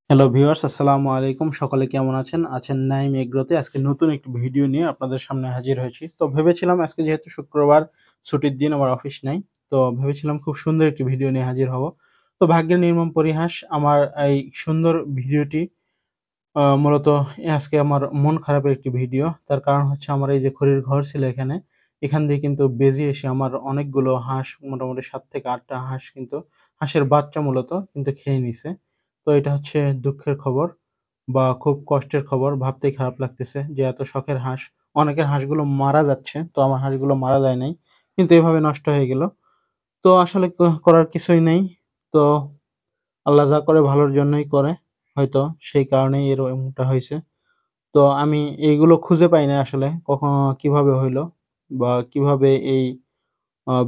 Hello viewers, আসসালামু আলাইকুম। সকলে কেমন আছেন? নাইম এগ্রোতে আজকে নতুন একটি ভিডিও নিয়ে আপনাদের সামনে হাজির হয়েছি। তো ভেবেছিলাম আজকে যেহেতু শুক্রবার ছুটির দিন, আমার অফিস নাই। তো ভেবেছিলাম খুব সুন্দর একটি ভিডিও নিয়ে হাজির হব। তো ভাগ্যের নির্মম পরিহাস, আমার এই সুন্দর ভিডিওটি মূলত আজকে আমার মন খারাপের একটি ভিডিও। তার কারণ হচ্ছে আমার এই যে খড়ির ঘর ছিল এখানে, এখান দিয়ে কিন্তু বেজি এসে আমার অনেকগুলো হাঁস, মোটামুটি ৭ থেকে ৮ টা হাঁস, কিন্তু হাঁসের বাচ্চা মূলত কিন্তু খেয়ে নিছে। তো এটা হচ্ছে দুঃখের খবর বা খুব কষ্টের খবর। ভাবতেই খারাপ লাগতেছে যে এত শখের হাঁস, অনেকের হাঁসগুলো মারা যাচ্ছে। তো আমার হাঁসগুলো মারা যায় নাই। কিন্তু এভাবে নষ্ট হয়ে গেল। তো আসলে করার কিছুই নেই। তো আল্লাহ যা করে ভালোর জন্যই করে। হয়তো সেই কারণেই এরকমটা হইছে। তো আমি এইগুলো খুঁজে পাই নাই আসলে কিভাবে হইলো বা কিভাবে এই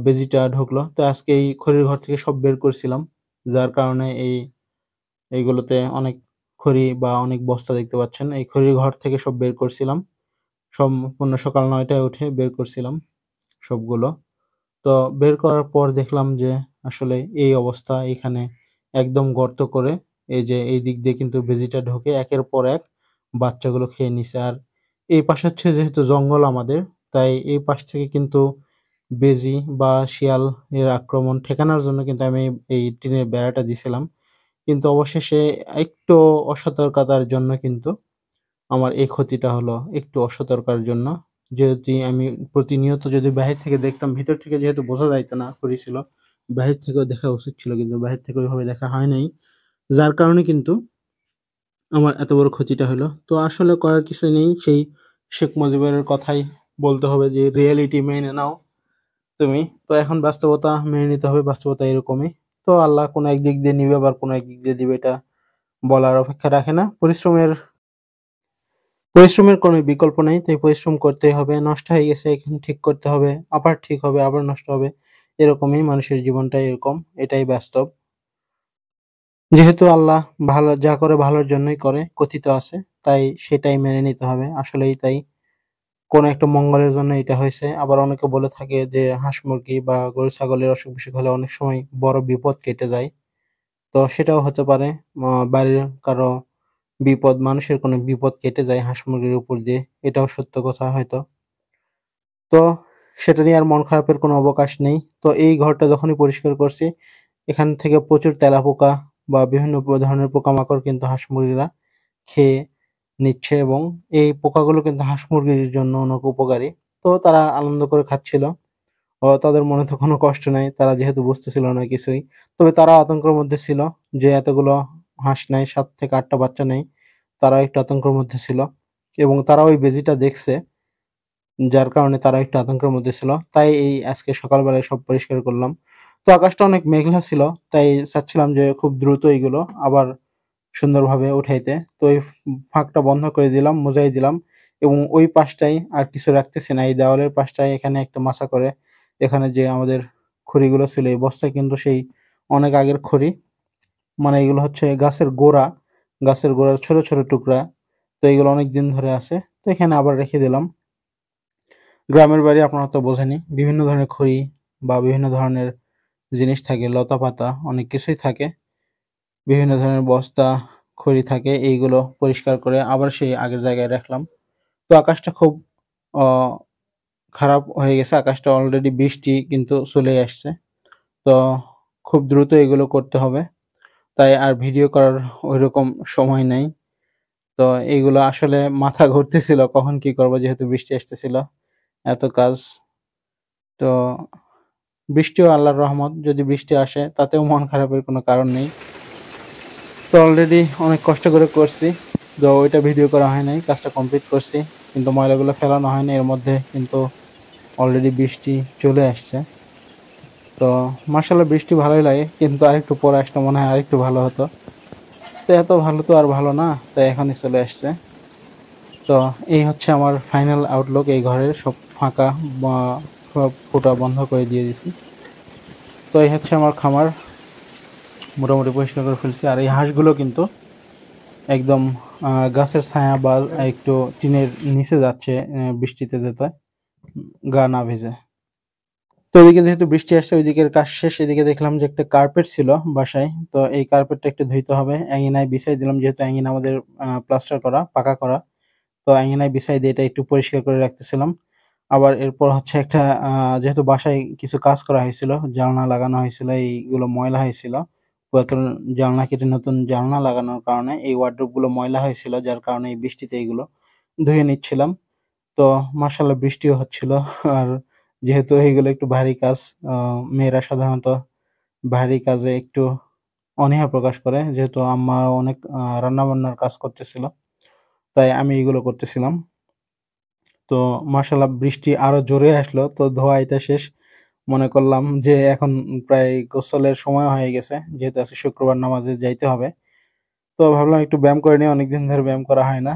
বেজিটা ঢুকলো। তো আজকে এই খড়ির ঘর থেকে সব বের করছিলাম। যার কারণে এইগুলোতে অনেক খড়ি বা অনেক বস্তা দেখতে পাচ্ছেন। এই খড়ির ঘর থেকে সব বের করছিলাম। সম্পূর্ণ সকাল ৯ টায় উঠে বের করছিলাম সবগুলো। তো বের করার পর দেখলাম যে আসলে এই অবস্থা। এখানে একদম গর্ত করে এই যে এই দিক দিয়ে কিন্তু বেজিটা ঢুকে একের পর এক বাচ্চাগুলো খেয়ে নিছে। আর এই পাশে হচ্ছে যেহেতু জঙ্গল আমাদের, তাই এই পাশ থেকে কিন্তু বেজি বা শিয়াল এর আক্রমণ ঠেকানোর জন্য কিন্তু আমি এই টিনের বেড়াটা দিছিলাম। কিন্তু অবশেষে একটু অসতর্কতার জন্য কিন্তু আমার এই ক্ষতিটা হলো, একটু অসতর্কতার জন্য। যদি আমি প্রতিনিয়ত যদি বাহির থেকে দেখতাম, ভিতর থেকে যেহেতু বোঝা যাইত না করেছিল, বাহির থেকেও দেখা উচিত ছিল কিন্তু বাহির থেকে ওইভাবে দেখা হয় নাই। যার কারণে কিন্তু আমার এত বড় ক্ষতিটা হলো। তো আসলে করার কিছু নেই। সেই শেখ মুজিবের কথাই বলতে হবে যে, "রিয়ালিটি মেনে নাও তুমি।" তো এখন বাস্তবতা মেনে নিতে হবে। বাস্তবতা এরকমই। তো আল্লাহ কোনো একদিক দিয়ে নিবে, আবার কোনো একদিক দিয়ে দিবে, এটা বলার অপেক্ষা রাখে না। পরিশ্রমের কোনো বিকল্প নেই। তাই পরিশ্রম করতেই হবে। নষ্ট হয়ে গেছে, এখন ঠিক করতে হবে। আবার ঠিক হবে, আবার নষ্ট হবে। এরকমই মানুষের জীবনটাই এরকম। এটাই বাস্তব। যেহেতু আল্লাহ ভালো যা করে ভালোর জন্যই করে, কথিত আছে। তাই সেটাই মেনে নিতে হবে। আসলেই তাই। কোনো একটা মঙ্গলের জন্য এটা হইছে। আবার অনেকে বলে থাকে যে হাঁস-মুরগি বা গরু-ছাগলের অসুখ-বিসুখ হলে অনেক সময় বড় বিপদ কেটে যায়। তো সেটাও হতে পারে। বাড়ির কারো বিপদ, মানুষের কোনো বিপদ কেটে যায় হাঁস-মুরগির উপর দিয়ে। এটাও সত্য কথা হয়তো। তো সেটা নিয়ে আর মন খারাপের কোনো অবকাশ নেই। তো এই ঘরটা যখনই পরিষ্কার করছি, এখান থেকে প্রচুর তেলাপোকা বা বিভিন্ন ধরনের পোকামাকড় কিন্তু হাঁস-মুরগিরা খেয়ে নিচ্ছে, এবং এই পোকাগুলো কিন্তু হাঁস-মুরগির জন্য অনেক উপকারী। তো তারা আনন্দ করে খাচ্ছিল। তাদের মনে তো কোনো কষ্ট নাই। তারা যেহেতু বুঝতেছিল না কিছুই। তবে তারা আতঙ্কের মধ্যে ছিল যে এতগুলো হাঁস নাই, ৭ থেকে ৮ টা বাচ্চা নেই। তারাও একটু আতঙ্কের মধ্যে ছিল, এবং তারা ওই বেজিটা দেখছে। যার কারণে তারা একটু আতঙ্কের মধ্যে ছিল। তাই এই আজকে সকালবেলায় সব পরিষ্কার করলাম। তো আকাশটা অনেক মেঘলা ছিল। তাই চাচ্ছিলাম যে খুব দ্রুত এগুলো আবার সুন্দরভাবে উঠাইতে। তো ওই ফাঁকটা বন্ধ করে দিলাম, মুজাই দিলাম, এবং ওই পাশটায় আর কিছু রাখতেছি না। এই দেওয়ালের পাশটায় এখানে একটা মাচা করে, এখানে যে আমাদের খড়িগুলো ছিল, এই বস্তায় কিন্তু সেই অনেক আগের খড়ি। মানে এগুলো হচ্ছে গাছের গোড়া, গাছের গোড়ার ছোট, ছোট টুকরা। তো এগুলো অনেকদিন ধরে আছে। তো এখানে আবার রেখে দিলাম। গ্রামের বাড়ি আপনারা তো বোঝেনই। বিভিন্ন ধরনের খড়ি বা বিভিন্ন ধরনের জিনিস থাকে, লতাপাতা অনেক কিছুই থাকে। বিভিন্ন ধরনের বস্তা, খড়ি থাকে। এইগুলো পরিষ্কার করে আবার সেই আগের জায়গায় রাখলাম। তো আকাশটা খুব অ খারাপ হয়ে গেছে। আকাশটা অলরেডি বৃষ্টি কিন্তু চলেই আসছে। তো খুব দ্রুত এগুলো করতে হবে। তাই আর ভিডিও করার ঐরকম সময় নাই। তো এইগুলো আসলে মাথা ঘুরতেছিল কখন কি করব, যেহেতু বৃষ্টি আসতেছিল। এত কাজ। তো বৃষ্টিও আল্লাহর রহমত। যদি বৃষ্টি আসে তাতেও মন খারাপের কোনো কারণ নেই। তো অলরেডি অনেক কষ্ট করে করছি। তো ওইটা ভিডিও করা হয় নাই। কাজটা কমপ্লিট করছি। কিন্তু ময়লাগুলো ফেলানো হয়নি। এর মধ্যে কিন্তু অলরেডি বৃষ্টি চলে আসছে। তো মাশাআল্লাহ বৃষ্টি ভালোই লাগে। কিন্তু আরেকটু পরে আসলে মনে হয় আরেকটু ভালো হতো। তো এত ভালো তো আর ভালো না। তাই এখনই চলে আসছে। তো এই হচ্ছে আমার ফাইনাল আউটলুক এই ঘরের। সব ফাঁকা বা সব ফুটা বন্ধ করে দিয়ে দিছি। তো এই হচ্ছে আমার খামার। মোটামুটি পরিষ্কার করে ফেলছি। আর এই হাঁসগুলো কিন্তু একদম গাছের ছায়া বা একটু টিনের নিচে যাচ্ছে বৃষ্টিতে যাতে গা না ভিজে। তো ওইদিকে যেহেতু বৃষ্টি আসছে ওইদিকের কাজ শেষ। এদিকে দেখলাম যে একটা কার্পেট ছিল বাসায়। তো এই কার্পেটটা একটু ধুইতে হবে। অ্যাঙ্গিনায় বিছাই দিলাম যেহেতু অ্যাঙ্গিনা আমাদের প্লাস্টার করা, পাকা করা। তো অ্যাঙ্গিনায় বিছাই দিয়ে এটা একটু পরিষ্কার করে রাখতেছিলাম। আবার এরপর হচ্ছে একটা যেহেতু বাসায় কিছু কাজ করা হয়েছিল, জানলা লাগানো হয়েছিল, এইগুলো ময়লা হয়েছিল। পুরাতন জানলা কেটে নতুন জানলা লাগানোর কারণে এই ওয়ারড্রোব গুলো ময়লা হয়েছিল। যার কারণে এই বৃষ্টিতে এগুলো ধুয়ে নিচ্ছিলাম। তো মাশাআল্লাহ বৃষ্টিও হচ্ছিল। আর যেহেতু এগুলো একটু ভারী কাজ, আ মেয়েরা সাধারণত ভারী কাজে একটু অনীহা প্রকাশ করে। যেহেতু আম্মা অনেক রান্নাবান্নার কাজ করতেছিল। তাই আমি এগুলো করতেছিলাম। তো মাশাআল্লাহ বৃষ্টি আরো জোরে আসলো। তো ধোয়া এটা শেষ। মনে করলাম যে এখন প্রায় গোসলের সময় হয়ে গেছে। যেহেতু আজকে শুক্রবার নামাজে যাইতে হবে। তো ভাবলাম একটু ব্যায়াম করে নিই। অনেকদিন ধরে ব্যায়াম করা হয় না।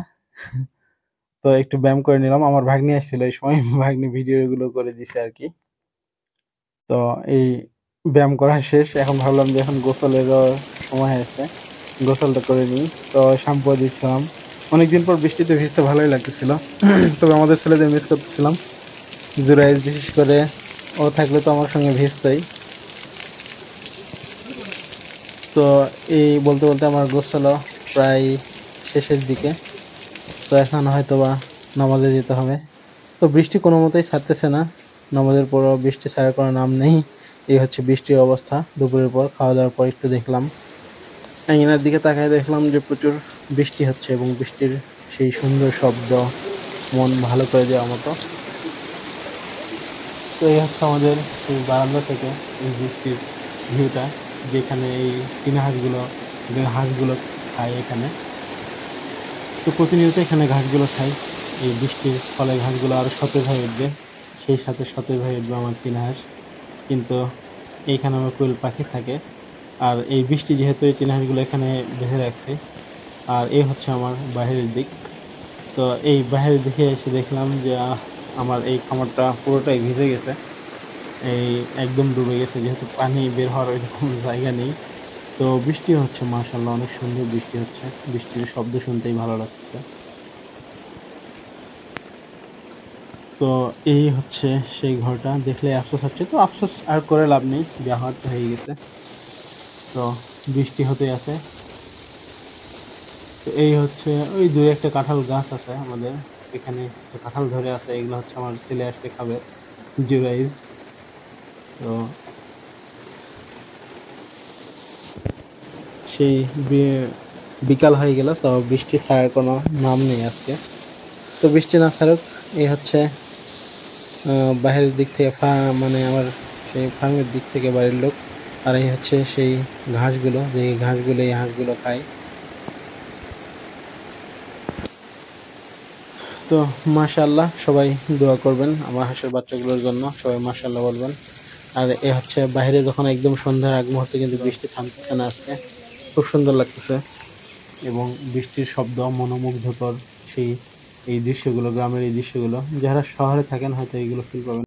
তো একটু ব্যায়াম করে নিলাম। আমার ভাগ্নি আসছিল এই সময়। ভাগ্নি ভিডিও গুলো করে দিছে আরকি। তো এই ব্যায়াম করা শেষ। এখন ভাবলাম যে এখন গোসলেরও সময় হয়েছে। গোসলটা করে নিই। তো শ্যাম্পু দিচ্ছিলাম। অনেকদিন পর বৃষ্টিতে ভিজতে ভালোই লাগতেছিল। তবে আমাদের ছেলেদের মিস করতেছিলাম। জুরাইজ বিশেষ করে ও থাকলে তো আমার সঙ্গে ভিজতই। তো এই বলতে আমার গোসলও প্রায় শেষের দিকে। তো এখন হয়তোবা নামাজে যেতে হবে। তো বৃষ্টি কোনোমতেই ছাড়তেছে না। নামাজের পরও বৃষ্টি ছাড়ার কোনো নাম নেই। এই হচ্ছে বৃষ্টির অবস্থা। দুপুরের পর খাওয়া-দাওয়ার পর একটু দেখলাম। আঙিনার দিকে তাকায় দেখলাম যে প্রচুর বৃষ্টি হচ্ছে এবং বৃষ্টির সেই সুন্দর শব্দ মন ভালো করে দেওয়ার মতো। তো এই হচ্ছে আমাদের সেই বারান্দা থেকে এই বৃষ্টির ভিউটা, যেখানে এই চীনা হাঁসগুলো খায় এখানে। তো প্রতিনিয়ত এখানে ঘাসগুলো খাই। এই বৃষ্টির ফলে ঘাসগুলো আরো সতেজ হয়ে উঠবে। সেই সাথে সতেজ হয়ে উঠবে আমার চীনা হাঁস। কিন্তু এইখানে আমার কোয়েল পাখি থাকে। আর এই বৃষ্টি যেহেতু এই চীনা হাঁসগুলো এখানে বেঁধে রাখছে। আর এই হচ্ছে আমার বাহিরের দিক। তো এই বাহিরের দিকে এসে দেখলাম যে আমার এই খামারটা পুরোটাই ভিজে গেছে। এই একদম ডুবে গেছে যেহেতু পানি বের হওয়ার ওইরকম জায়গা নেই। তো বৃষ্টি হচ্ছে মাশাআল্লাহ অনেক সুন্দর বৃষ্টি হচ্ছে। বৃষ্টির শব্দ শুনতেই ভালো লাগতেছে। তো এই হচ্ছে সেই ঘরটা। দেখলে আফসোস হচ্ছে। তো আফসোস আর করে লাভ নেই। যা হওয়ার তো হয়ে গেছে। তো বৃষ্টি হতেই আছে। তো এই হচ্ছে ওই ২-১ টা কাঁঠাল গাছ আছে আমাদের। এখানে কিছু কাঁঠাল ধরে আছে। এগুলো হচ্ছে আমার ছেলে আসলে খাবে। জুরাইজ। তো সেই বি বিকাল হয়ে গেল। তো বৃষ্টি ছাড়ার কোনো নাম নেই আজকে। তো বৃষ্টি না ছাড়ুক। এই হচ্ছে বাহিরের দিক থেকে মানে আমার সেই ফার্মের দিক থেকে বাড়ির লোক। আর এই হচ্ছে সেই ঘাসগুলো, যে ঘাসগুলো এই হাঁসগুলো খায়। তো মাশাআল্লাহ সবাই দোয়া করবেন আমার হাঁসের বাচ্চাগুলোর জন্য। সবাই মাশাআল্লাহ বলবেন। আর এ হচ্ছে বাহিরে যখন একদম সন্ধ্যার আগ মুহূর্তে কিন্তু বৃষ্টি থামতেছে না আজকে। খুব সুন্দর লাগতেছে এবং বৃষ্টির শব্দ মনোমুগ্ধকর সেই এই দৃশ্যগুলো, গ্রামের এই দৃশ্যগুলো যারা শহরে থাকেন হয়তো এগুলো ফিল পাবেন।